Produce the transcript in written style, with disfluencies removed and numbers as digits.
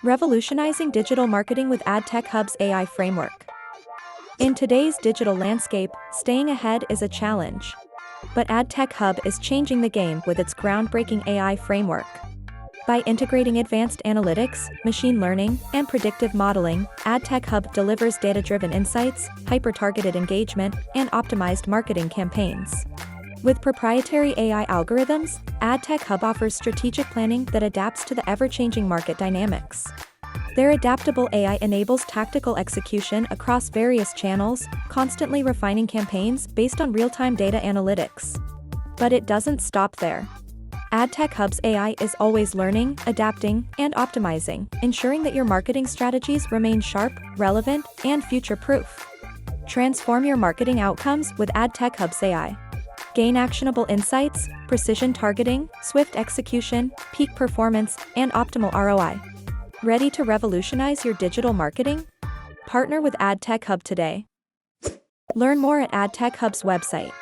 Revolutionizing Digital Marketing with AdTech Hub's AI Framework. In today's digital landscape, staying ahead is a challenge. But AdTech Hub is changing the game with its groundbreaking AI framework. By integrating advanced analytics, machine learning, and predictive modeling, AdTech Hub delivers data-driven insights, hyper-targeted engagement, and optimized marketing campaigns. With proprietary AI algorithms, AdTech Hub offers strategic planning that adapts to the ever-changing market dynamics. Their adaptable AI enables tactical execution across various channels, constantly refining campaigns based on real-time data analytics. But it doesn't stop there. AdTech Hub's AI is always learning, adapting, and optimizing, ensuring that your marketing strategies remain sharp, relevant, and future-proof. Transform your marketing outcomes with AdTech Hub's AI. Gain actionable insights, precision targeting, swift execution, peak performance, and optimal ROI. Ready to revolutionize your digital marketing? Partner with AdTech Hub today. Learn more at AdTech Hub's website.